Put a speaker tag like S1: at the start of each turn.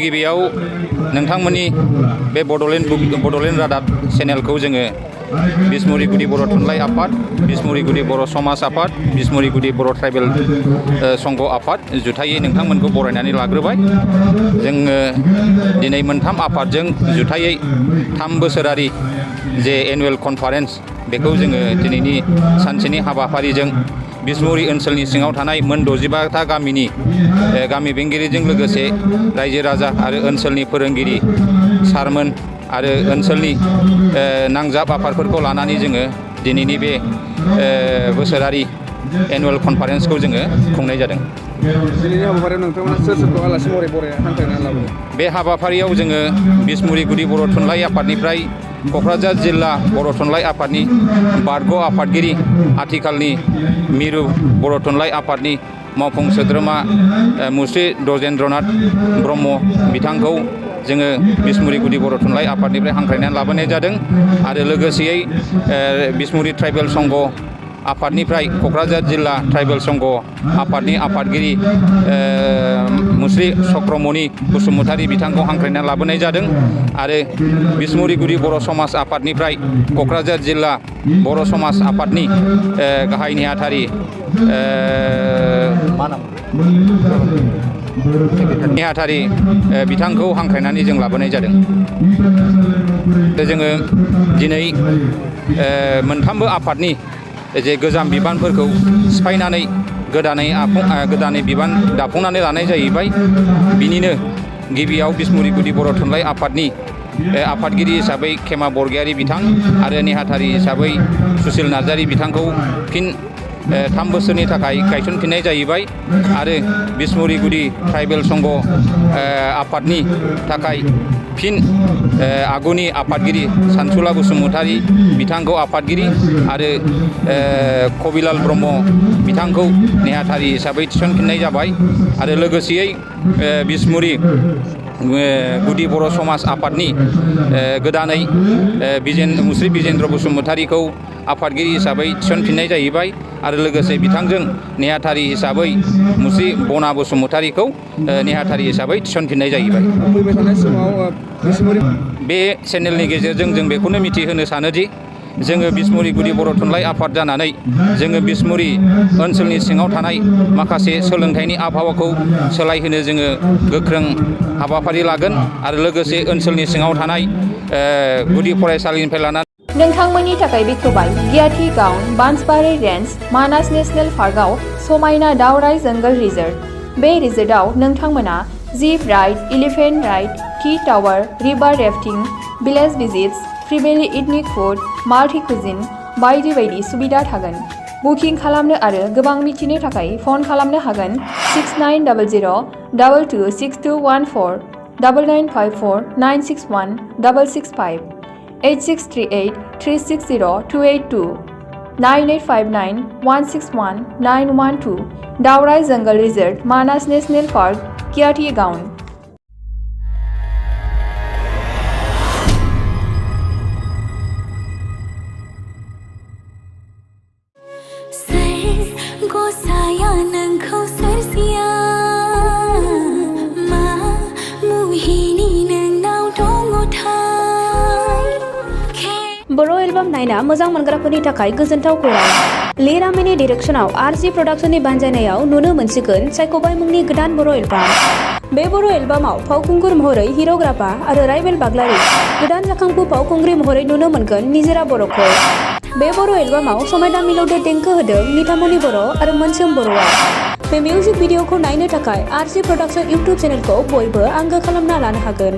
S1: गिबियाव नोंथांमोननि बे बड'लेण्ड रादाब चेनेलखौ जोङो बिसमुरि गुदि बर' थुनलाइ आफाद, बिसमुरि गुदि बर' समाज आफाद, बिसमुरि गुदि बर' ट्राइबेल संघ आफाद जुथायै नोंथांमोनखौ बरायनानै लाग्रोबाय। जोङो दिनै मोनथाम आफादजों जुथायै 3 बोसोरारि जे एनुवेल कनफारेन्स बेखौ जोङो दिनैनि सानसेनि हाबाफारिजों बिसमुरि ओनसोलनि सिङाव थानाय मोन 65टा गामिनि गामि बेंगिरिजों लोगोसे रायजो राजा आरो ओनसोलनि फोरोंगिरि सारमोन आरो ओनसोलनि नांजाब आफादफोरखौ लानानै जोङो दिनैनि बे बोसोरारि एनुवेल कनफारेन्सखौ जोङो खुंनाय जादों।
S2: दिनैनि हाबाफारियाव नोंथांमोना सोर सोरखौ आलासि महरै हांख्रायनानै लाबोदों?
S1: बे हाबाफारियाव जोङो बिसमुरि गुदि बर' थुनलाइ आफादनिफ्राय क'क्राझार जिल्ला बर' थुनलाइ आफादनि बारग' आफादगिरि, आथिखालनि मिरु बर' थुनलाइ आफादनि मावफुं सोद्रोमा मुस्रि दजेन्द्रनाथ ब्रह्म बिथांखौ जोङो बिसमुरि गुदि बर' थुनलाइ आफादनिफ्राय हांख्रायनानै लाबोनाय जादों आरो लोगोसेयै बिसमुरि ट्राइबेल संघ आफादनिफ्राय क'क्राझार जिल्ला ट्राइबेल संघ आफादनि आफादगिरि मुस्रि चक्रमणि बसुमतारी बिथांखौ हांख्रायनानै लाबोनाय जादों आरो बिसमुरि गुदि बर' समाज आफादनिफ्राय क'क्राझार जिल्ला बर' समाज आफादनि गाहाय नेहाथारि बिथांखौ हांख्रायनानै जों लाबोनाय जादों। जोङो दिनै मोनथामबो आफादनि जे गोजाम बिबानफोरखौ सिफायनानै गोदानै बिबान दाफुंनानै लानाय जाहैबाय। बिनिनो गिबियाव बिसमुरि गुदि बर' थुनलाइ आफादनि आफादगिरि हिसाबै खेमा बरगयारी बिथां आरो नेहाथारि हिसाबै सुसिल नार्जारी बिथांखौ फिन 3 बोसोरनि थाखाय गायसनफिननाय जाहैबाय आरो बिसमुरि गुदि ट्राइबेल संघ आफादनि थाखाय फिन आगुनि आफादगिरि सानसुला बसुमतारी बिथांखौ आफादगिरि आरो कबिलाल ब्रह्म बिथांखौ नेहाथारि हिसाबै थिसनफिननाय जाबाय आरो लोगोसेयै बिसमुरि गुदि बर' समाज आफादनि गोदानै मुस्रि बिजेन्द्र बसुमतारीखौ आफादगिरि हिसाबै थिसनफिननाय जाहैबाय आरो लोगोसे बिथांजों नेहाथारि हिसाबै मुस्रि बना बसुमतारीखौ नेहाथारि हिसाबै थिसनफिननाय जाहैबाय।
S2: फैबाय थानाय समाव
S1: बे चेनेलनि गेजेरजों जों बेखौनो मिथिहोनो सानोदि जोङो बिसमुरि गुदि बर' थुनलाइ आफाद जानानै जोङो बिसमुरि ओनसोलनि सिङाव थानाय माखासे सोलोंथाइनि आबहावाखौ सोलायहोनो जोङो गोख्रों हाबाफारि लागोन आरो लोगोसे ओनसोलनि सिङाव थानाय गुदि फरायसालिनिफ्राय लानानै
S3: नोंथांमोननि थाखाय बेखेवबाय गियाथि गाउन बांसबारि रेन्ज मानास नेशनेल पार्कआव समायना दावराइ जंगल रिजर्ट। बे रिजर्टआव नोंथांमोना jeep ride, elephant ride, tea tower, river rafting, village visits, फ्रिबेलि इथनिक फुड, माल्टी कुजिन बायदि बायदि सुबिदा थागोन। बुकिं खालामनो आरो गोबां मिथिनो थाखाय फन खालामनो हागोन 6900226214 9954961665 8638 360 282 9859 161 912 दावराइ जंगल रिजर्ट मानास नेशनेल पार्क गियाथि गाउन।
S4: बर' एलबाम नायना मोजां मोनग्राफोरनि थाखाय गोजोनथाव खौरां। लिरामिनि डिरेक्शनाव आरजि प्रडाक्शननि बानजायनायाव नुनो मोनसिगोन सायख'बाय मुंनि गोदान बर' एलबाम। बे बर' एलबामाव फावखुंगुर महरै हिर'ग्राफा आरो राइबेल बाग्लारि, गोदान जाखांफु फावखुंग्रि महरै नुनो मोनगोन निजोरा बर'खौ। बे बर' एलबामाव समायना मिलौदो देंखो होदों निथामनि बर' आरो मोनसोम बर'आ। बे मिउजिक भिडिअखौ नायनो थाखाय आरजि प्रडाक्शन इउटुब चेनेलखौ बयबो आंगो खालामना लानो हागोन।